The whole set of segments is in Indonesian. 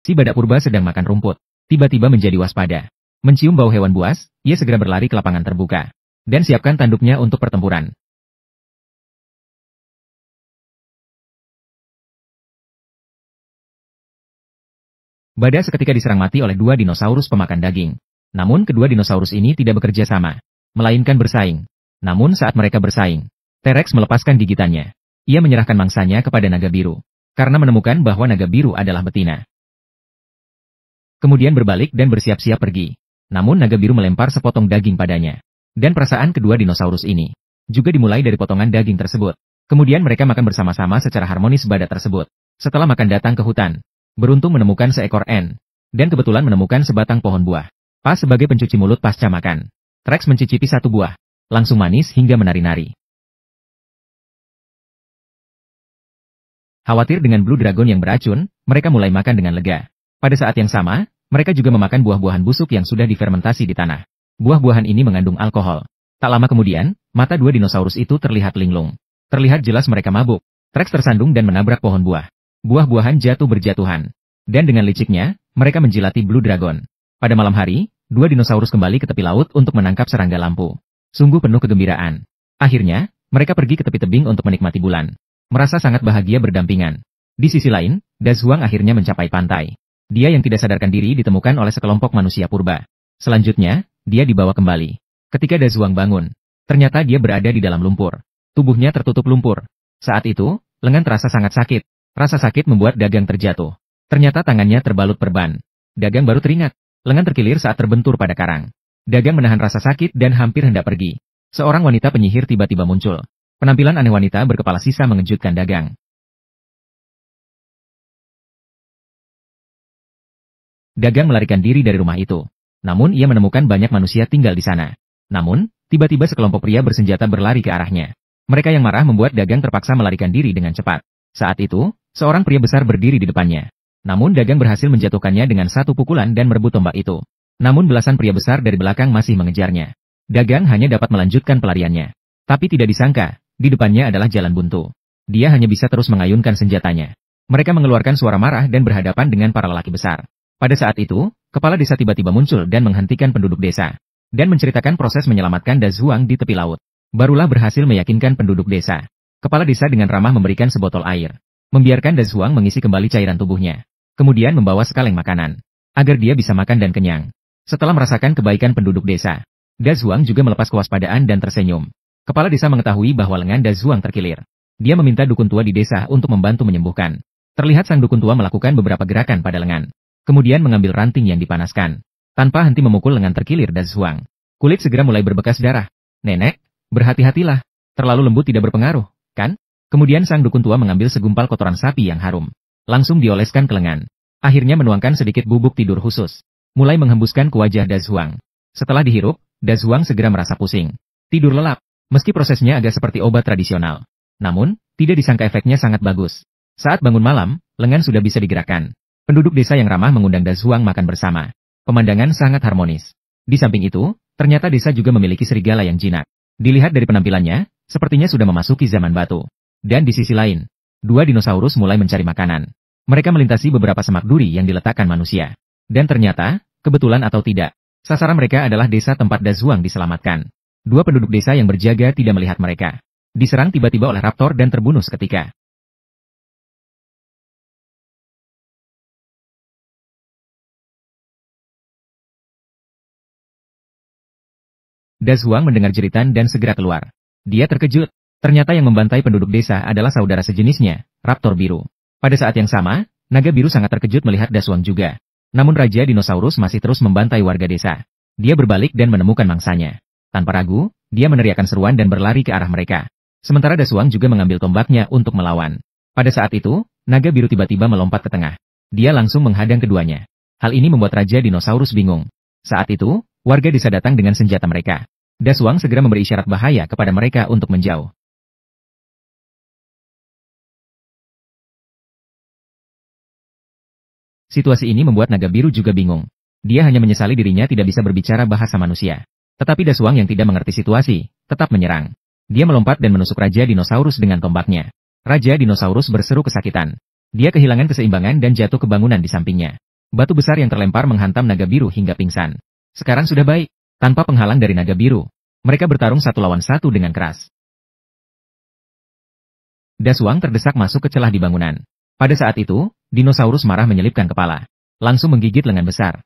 Si badak purba sedang makan rumput. Tiba-tiba menjadi waspada. Mencium bau hewan buas, ia segera berlari ke lapangan terbuka. Dan siapkan tanduknya untuk pertempuran. Badak seketika diserang mati oleh dua dinosaurus pemakan daging. Namun kedua dinosaurus ini tidak bekerja sama, melainkan bersaing. Namun saat mereka bersaing, T-Rex melepaskan gigitannya. Ia menyerahkan mangsanya kepada naga biru. Karena menemukan bahwa naga biru adalah betina. Kemudian berbalik dan bersiap-siap pergi. Namun naga biru melempar sepotong daging padanya. Dan perasaan kedua dinosaurus ini juga dimulai dari potongan daging tersebut. Kemudian mereka makan bersama-sama secara harmonis badak tersebut. Setelah makan datang ke hutan. Beruntung menemukan seekor ant. Dan kebetulan menemukan sebatang pohon buah. Pas sebagai pencuci mulut pasca makan. T-Rex mencicipi satu buah. Langsung manis hingga menari-nari. Khawatir dengan Blue Dragon yang beracun, mereka mulai makan dengan lega. Pada saat yang sama, mereka juga memakan buah-buahan busuk yang sudah difermentasi di tanah. Buah-buahan ini mengandung alkohol. Tak lama kemudian, mata dua dinosaurus itu terlihat linglung. Terlihat jelas mereka mabuk. T-Rex tersandung dan menabrak pohon buah. Buah-buahan jatuh berjatuhan. Dan dengan liciknya, mereka menjilati Blue Dragon. Pada malam hari, dua dinosaurus kembali ke tepi laut untuk menangkap serangga lampu. Sungguh penuh kegembiraan. Akhirnya, mereka pergi ke tepi tebing untuk menikmati bulan. Merasa sangat bahagia berdampingan. Di sisi lain, Dazuang akhirnya mencapai pantai. Dia yang tidak sadarkan diri ditemukan oleh sekelompok manusia purba. Selanjutnya, dia dibawa kembali. Ketika Dazuang bangun, ternyata dia berada di dalam lumpur. Tubuhnya tertutup lumpur. Saat itu, lengan terasa sangat sakit. Rasa sakit membuat Dagang terjatuh. Ternyata tangannya terbalut perban. Dagang baru teringat. Lengan terkilir saat terbentur pada karang. Dagang menahan rasa sakit dan hampir hendak pergi. Seorang wanita penyihir tiba-tiba muncul. Penampilan aneh wanita berkepala sisa mengejutkan Dagang. Dagang melarikan diri dari rumah itu. Namun ia menemukan banyak manusia tinggal di sana. Namun, tiba-tiba sekelompok pria bersenjata berlari ke arahnya. Mereka yang marah membuat Dagang terpaksa melarikan diri dengan cepat. Saat itu, seorang pria besar berdiri di depannya. Namun Dagang berhasil menjatuhkannya dengan satu pukulan dan merebut tombak itu. Namun belasan pria besar dari belakang masih mengejarnya. Dagang hanya dapat melanjutkan pelariannya. Tapi tidak disangka, di depannya adalah jalan buntu. Dia hanya bisa terus mengayunkan senjatanya. Mereka mengeluarkan suara marah dan berhadapan dengan para lelaki besar. Pada saat itu, kepala desa tiba-tiba muncul dan menghentikan penduduk desa. Dan menceritakan proses menyelamatkan Dazuang di tepi laut. Barulah berhasil meyakinkan penduduk desa. Kepala desa dengan ramah memberikan sebotol air. Membiarkan Dazuang mengisi kembali cairan tubuhnya. Kemudian membawa sekaleng makanan. Agar dia bisa makan dan kenyang. Setelah merasakan kebaikan penduduk desa, Dazuang juga melepas kewaspadaan dan tersenyum. Kepala desa mengetahui bahwa lengan Dazuang terkilir. Dia meminta dukun tua di desa untuk membantu menyembuhkan. Terlihat sang dukun tua melakukan beberapa gerakan pada lengan. Kemudian mengambil ranting yang dipanaskan. Tanpa henti memukul lengan terkilir Dazuang. Kulit segera mulai berbekas darah. Nenek, berhati-hatilah. Terlalu lembut tidak berpengaruh, kan? Kemudian sang dukun tua mengambil segumpal kotoran sapi yang harum. Langsung dioleskan ke lengan. Akhirnya menuangkan sedikit bubuk tidur khusus. Mulai menghembuskan ke wajah Dazuang. Setelah dihirup, Dazuang segera merasa pusing. Tidur lelap. Meski prosesnya agak seperti obat tradisional. Namun, tidak disangka efeknya sangat bagus. Saat bangun malam, lengan sudah bisa digerakkan. Penduduk desa yang ramah mengundang Dazuang makan bersama. Pemandangan sangat harmonis. Di samping itu, ternyata desa juga memiliki serigala yang jinak. Dilihat dari penampilannya, sepertinya sudah memasuki zaman batu. Dan di sisi lain, dua dinosaurus mulai mencari makanan. Mereka melintasi beberapa semak duri yang diletakkan manusia. Dan ternyata, kebetulan atau tidak, sasaran mereka adalah desa tempat Dazuang diselamatkan. Dua penduduk desa yang berjaga tidak melihat mereka. Diserang tiba-tiba oleh raptor dan terbunuh seketika. Dazuang mendengar jeritan dan segera keluar. Dia terkejut. Ternyata yang membantai penduduk desa adalah saudara sejenisnya, raptor biru. Pada saat yang sama, naga biru sangat terkejut melihat Dazuang juga. Namun Raja Dinosaurus masih terus membantai warga desa. Dia berbalik dan menemukan mangsanya. Tanpa ragu, dia meneriakkan seruan dan berlari ke arah mereka. Sementara Dazuang juga mengambil tombaknya untuk melawan. Pada saat itu, naga biru tiba-tiba melompat ke tengah. Dia langsung menghadang keduanya. Hal ini membuat Raja Dinosaurus bingung. Saat itu, warga desa datang dengan senjata mereka. Dazuang segera memberi isyarat bahaya kepada mereka untuk menjauh. Situasi ini membuat naga biru juga bingung. Dia hanya menyesali dirinya tidak bisa berbicara bahasa manusia. Tetapi Dazuang yang tidak mengerti situasi, tetap menyerang. Dia melompat dan menusuk Raja Dinosaurus dengan tombaknya. Raja Dinosaurus berseru kesakitan. Dia kehilangan keseimbangan dan jatuh ke bangunan di sampingnya. Batu besar yang terlempar menghantam naga biru hingga pingsan. Sekarang sudah baik. Tanpa penghalang dari naga biru, mereka bertarung satu lawan satu dengan keras. Dasuang terdesak masuk ke celah di bangunan. Pada saat itu, dinosaurus marah menyelipkan kepala. Langsung menggigit lengan besar.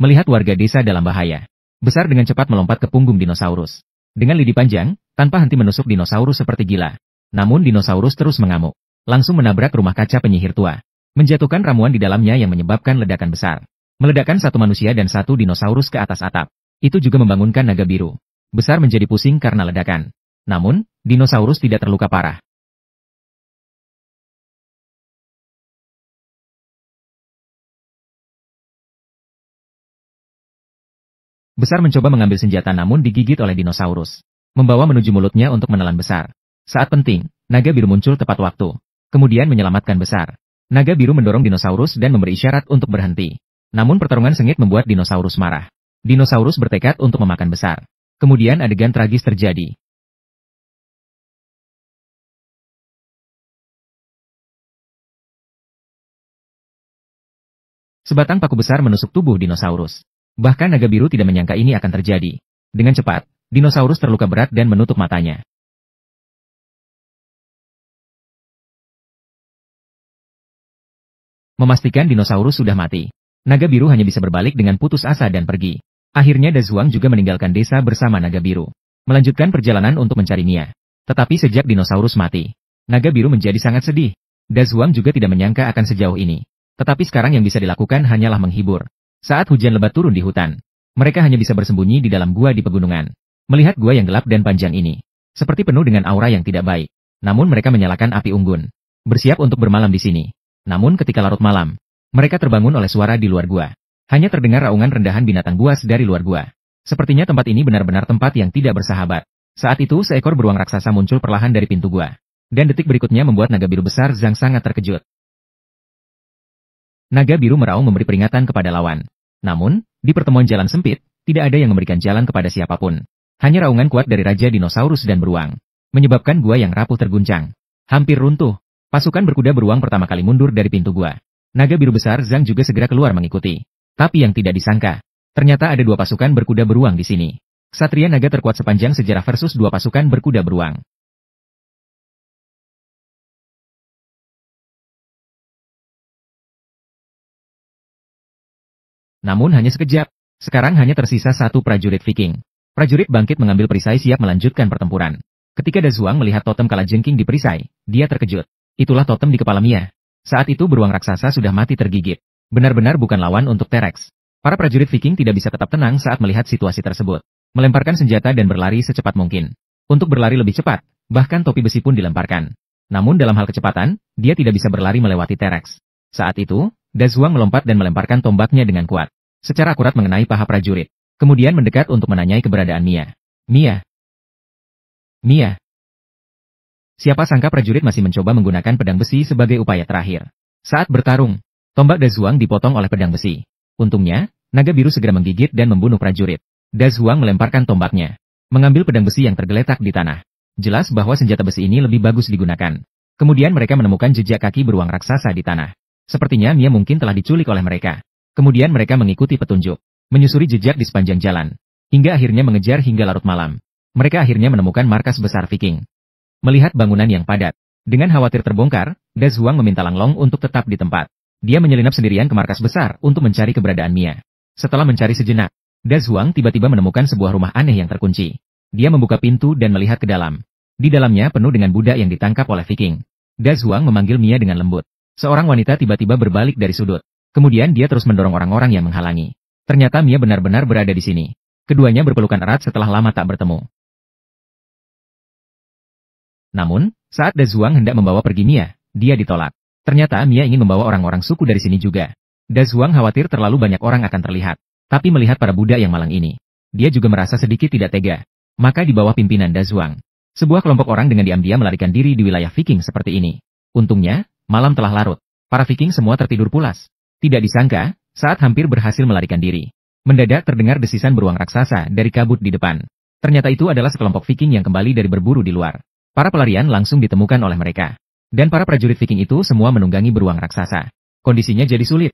Melihat warga desa dalam bahaya, besar dengan cepat melompat ke punggung dinosaurus. Dengan lidi panjang, tanpa henti menusuk dinosaurus seperti gila. Namun dinosaurus terus mengamuk. Langsung menabrak rumah kaca penyihir tua. Menjatuhkan ramuan di dalamnya yang menyebabkan ledakan besar. Meledakkan satu manusia dan satu dinosaurus ke atas atap. Itu juga membangunkan naga biru. Besar menjadi pusing karena ledakan. Namun, dinosaurus tidak terluka parah. Besar mencoba mengambil senjata namun digigit oleh dinosaurus. Membawa menuju mulutnya untuk menelan besar. Saat penting, naga biru muncul tepat waktu. Kemudian menyelamatkan besar. Naga biru mendorong dinosaurus dan memberi isyarat untuk berhenti. Namun pertarungan sengit membuat dinosaurus marah. Dinosaurus bertekad untuk memakan besar. Kemudian adegan tragis terjadi. Sebatang paku besar menusuk tubuh dinosaurus. Bahkan naga biru tidak menyangka ini akan terjadi. Dengan cepat, dinosaurus terluka berat dan menutup matanya. Memastikan dinosaurus sudah mati. Naga biru hanya bisa berbalik dengan putus asa dan pergi. Akhirnya Dasuang juga meninggalkan desa bersama naga biru. Melanjutkan perjalanan untuk mencari Mia. Tetapi sejak dinosaurus mati, naga biru menjadi sangat sedih. Dasuang juga tidak menyangka akan sejauh ini. Tetapi sekarang yang bisa dilakukan hanyalah menghibur. Saat hujan lebat turun di hutan, mereka hanya bisa bersembunyi di dalam gua di pegunungan. Melihat gua yang gelap dan panjang ini, seperti penuh dengan aura yang tidak baik. Namun mereka menyalakan api unggun. Bersiap untuk bermalam di sini. Namun ketika larut malam, mereka terbangun oleh suara di luar gua. Hanya terdengar raungan rendahan binatang buas dari luar gua. Sepertinya tempat ini benar-benar tempat yang tidak bersahabat. Saat itu seekor beruang raksasa muncul perlahan dari pintu gua. Dan detik berikutnya membuat naga biru besar Zhang sangat terkejut. Naga biru meraung memberi peringatan kepada lawan. Namun, di pertemuan jalan sempit, tidak ada yang memberikan jalan kepada siapapun. Hanya raungan kuat dari Raja Dinosaurus dan beruang. Menyebabkan gua yang rapuh terguncang. Hampir runtuh. Pasukan berkuda beruang pertama kali mundur dari pintu gua. Naga biru besar Zhang juga segera keluar mengikuti. Tapi yang tidak disangka, ternyata ada dua pasukan berkuda beruang di sini. Ksatria naga terkuat sepanjang sejarah versus dua pasukan berkuda beruang. Namun hanya sekejap. Sekarang hanya tersisa satu prajurit Viking. Prajurit bangkit mengambil perisai siap melanjutkan pertempuran. Ketika Dasuang melihat totem kalajengking di perisai, dia terkejut. Itulah totem di kepala Mia. Saat itu beruang raksasa sudah mati tergigit. Benar-benar bukan lawan untuk T-Rex. Para prajurit Viking tidak bisa tetap tenang saat melihat situasi tersebut. Melemparkan senjata dan berlari secepat mungkin. Untuk berlari lebih cepat, bahkan topi besi pun dilemparkan. Namun dalam hal kecepatan, dia tidak bisa berlari melewati T-Rex. Saat itu, Dasuang melompat dan melemparkan tombaknya dengan kuat. Secara akurat mengenai paha prajurit. Kemudian mendekat untuk menanyai keberadaan Mia. Mia. Mia. Siapa sangka prajurit masih mencoba menggunakan pedang besi sebagai upaya terakhir. Saat bertarung, tombak Dasuang dipotong oleh pedang besi. Untungnya, naga biru segera menggigit dan membunuh prajurit. Dasuang melemparkan tombaknya, mengambil pedang besi yang tergeletak di tanah. Jelas bahwa senjata besi ini lebih bagus digunakan. Kemudian mereka menemukan jejak kaki beruang raksasa di tanah. Sepertinya Mia mungkin telah diculik oleh mereka. Kemudian mereka mengikuti petunjuk, menyusuri jejak di sepanjang jalan, hingga akhirnya mengejar hingga larut malam. Mereka akhirnya menemukan markas besar Viking. Melihat bangunan yang padat, dengan khawatir terbongkar, Dasuang meminta Langlong untuk tetap di tempat. Dia menyelinap sendirian ke markas besar untuk mencari keberadaan Mia. Setelah mencari sejenak, Dasuang tiba-tiba menemukan sebuah rumah aneh yang terkunci. Dia membuka pintu dan melihat ke dalam. Di dalamnya penuh dengan budak yang ditangkap oleh Viking. Dasuang memanggil Mia dengan lembut. Seorang wanita tiba-tiba berbalik dari sudut. Kemudian dia terus mendorong orang-orang yang menghalangi. Ternyata Mia benar-benar berada di sini. Keduanya berpelukan erat setelah lama tak bertemu. Namun, saat Dasuang hendak membawa pergi Mia, dia ditolak. Ternyata Mia ingin membawa orang-orang suku dari sini juga. Dasuang khawatir terlalu banyak orang akan terlihat. Tapi melihat para budak yang malang ini, dia juga merasa sedikit tidak tega. Maka di bawah pimpinan Dasuang, sebuah kelompok orang dengan diam-diam melarikan diri di wilayah Viking seperti ini. Untungnya, malam telah larut. Para Viking semua tertidur pulas. Tidak disangka, saat hampir berhasil melarikan diri, mendadak terdengar desisan beruang raksasa dari kabut di depan. Ternyata itu adalah sekelompok Viking yang kembali dari berburu di luar. Para pelarian langsung ditemukan oleh mereka. Dan para prajurit Viking itu semua menunggangi beruang raksasa. Kondisinya jadi sulit.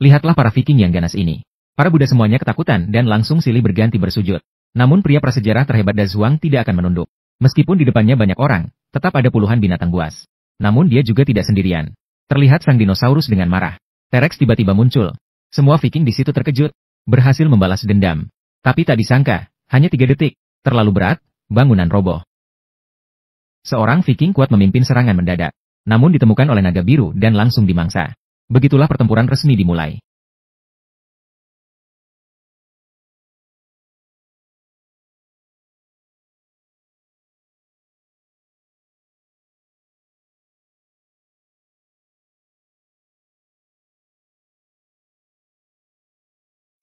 Lihatlah para Viking yang ganas ini. Para Buddha semuanya ketakutan dan langsung silih berganti bersujud. Namun pria prasejarah terhebat Da Zhuang tidak akan menunduk. Meskipun di depannya banyak orang, tetap ada puluhan binatang buas. Namun dia juga tidak sendirian. Terlihat sang dinosaurus dengan marah. T-Rex tiba-tiba muncul. Semua Viking di situ terkejut. Berhasil membalas dendam. Tapi tak disangka, hanya 3 detik. Terlalu berat, bangunan roboh. Seorang Viking kuat memimpin serangan mendadak. Namun ditemukan oleh naga biru dan langsung dimangsa. Begitulah pertempuran resmi dimulai.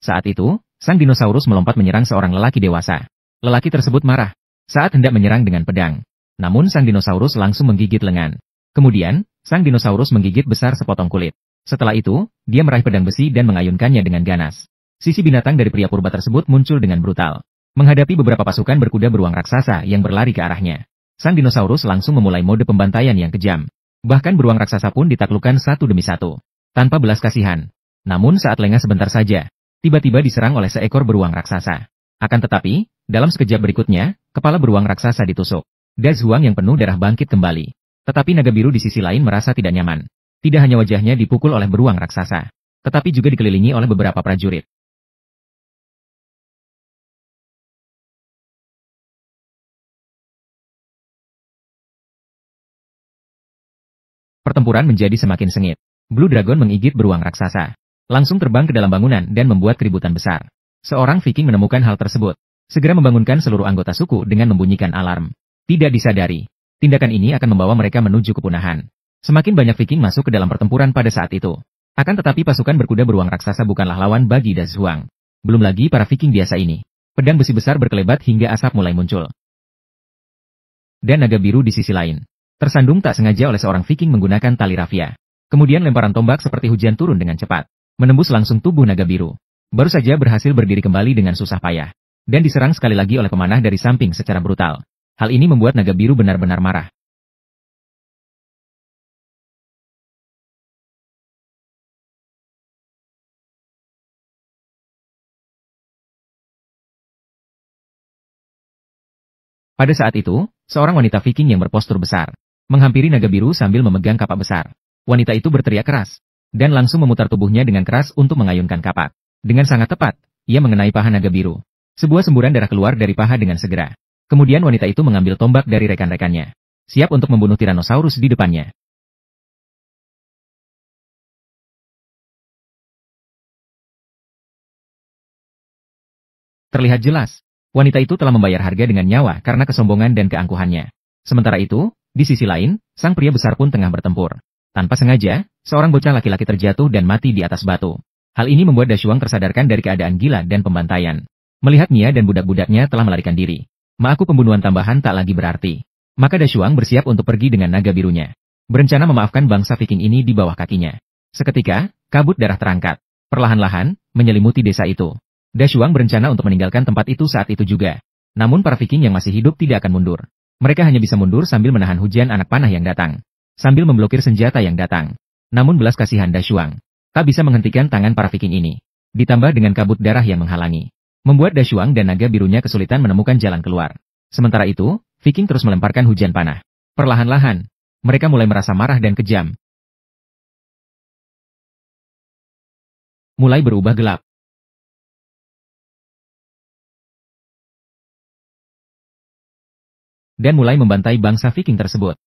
Saat itu, sang dinosaurus melompat menyerang seorang lelaki dewasa. Lelaki tersebut marah saat hendak menyerang dengan pedang. Namun sang dinosaurus langsung menggigit lengan. Kemudian, sang dinosaurus menggigit besar sepotong kulit. Setelah itu, dia meraih pedang besi dan mengayunkannya dengan ganas. Sisi binatang dari pria purba tersebut muncul dengan brutal. Menghadapi beberapa pasukan berkuda beruang raksasa yang berlari ke arahnya. Sang dinosaurus langsung memulai mode pembantaian yang kejam. Bahkan beruang raksasa pun ditaklukkan satu demi satu. Tanpa belas kasihan. Namun saat lengah sebentar saja, tiba-tiba diserang oleh seekor beruang raksasa. Akan tetapi, dalam sekejap berikutnya, kepala beruang raksasa ditusuk. Da Zhuang yang penuh darah bangkit kembali. Tetapi naga biru di sisi lain merasa tidak nyaman. Tidak hanya wajahnya dipukul oleh beruang raksasa, tetapi juga dikelilingi oleh beberapa prajurit. Pertempuran menjadi semakin sengit. Blue Dragon menggigit beruang raksasa. Langsung terbang ke dalam bangunan dan membuat keributan besar. Seorang Viking menemukan hal tersebut. Segera membangunkan seluruh anggota suku dengan membunyikan alarm. Tidak disadari, tindakan ini akan membawa mereka menuju kepunahan. Semakin banyak Viking masuk ke dalam pertempuran pada saat itu. Akan tetapi pasukan berkuda beruang raksasa bukanlah lawan bagi Da Zhuang. Belum lagi para Viking biasa ini. Pedang besi besar berkelebat hingga asap mulai muncul. Dan naga biru di sisi lain. Tersandung tak sengaja oleh seorang Viking menggunakan tali rafia. Kemudian lemparan tombak seperti hujan turun dengan cepat. Menembus langsung tubuh naga biru. Baru saja berhasil berdiri kembali dengan susah payah. Dan diserang sekali lagi oleh pemanah dari samping secara brutal. Hal ini membuat naga biru benar-benar marah. Pada saat itu, seorang wanita Viking yang berpostur besar, menghampiri naga biru sambil memegang kapak besar. Wanita itu berteriak keras, dan langsung memutar tubuhnya dengan keras untuk mengayunkan kapak. Dengan sangat tepat, ia mengenai paha naga biru. Sebuah semburan darah keluar dari paha dengan segera. Kemudian wanita itu mengambil tombak dari rekan-rekannya. Siap untuk membunuh Tyrannosaurus di depannya. Terlihat jelas, wanita itu telah membayar harga dengan nyawa karena kesombongan dan keangkuhannya. Sementara itu, di sisi lain, sang pria besar pun tengah bertempur. Tanpa sengaja, seorang bocah laki-laki terjatuh dan mati di atas batu. Hal ini membuat Da Zhuang tersadarkan dari keadaan gila dan pembantaian. Melihat Nia dan budak-budaknya telah melarikan diri. Ma'aku pembunuhan tambahan tak lagi berarti. Maka Da Zhuang bersiap untuk pergi dengan naga birunya. Berencana memaafkan bangsa Viking ini di bawah kakinya. Seketika, kabut darah terangkat. Perlahan-lahan, menyelimuti desa itu. Da Zhuang berencana untuk meninggalkan tempat itu saat itu juga. Namun para Viking yang masih hidup tidak akan mundur. Mereka hanya bisa mundur sambil menahan hujan anak panah yang datang. Sambil memblokir senjata yang datang. Namun belas kasihan Da Zhuang tak bisa menghentikan tangan para Viking ini. Ditambah dengan kabut darah yang menghalangi. Membuat Da Zhuang dan naga birunya kesulitan menemukan jalan keluar. Sementara itu, Viking terus melemparkan hujan panah. Perlahan-lahan, mereka mulai merasa marah dan kejam. Mulai berubah gelap. Dan mulai membantai bangsa Viking tersebut.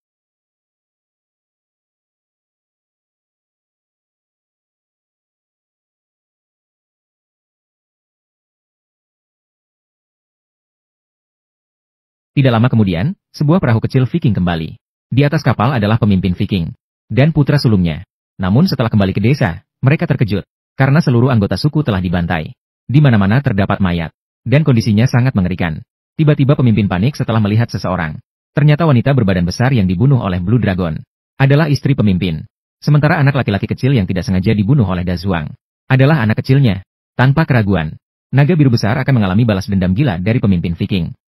Tidak lama kemudian, sebuah perahu kecil Viking kembali. Di atas kapal adalah pemimpin Viking dan putra sulungnya. Namun setelah kembali ke desa, mereka terkejut karena seluruh anggota suku telah dibantai. Di mana-mana terdapat mayat dan kondisinya sangat mengerikan. Tiba-tiba pemimpin panik setelah melihat seseorang. Ternyata wanita berbadan besar yang dibunuh oleh Blue Dragon adalah istri pemimpin. Sementara anak laki-laki kecil yang tidak sengaja dibunuh oleh Da Zhuang adalah anak kecilnya. Tanpa keraguan, naga biru besar akan mengalami balas dendam gila dari pemimpin Viking.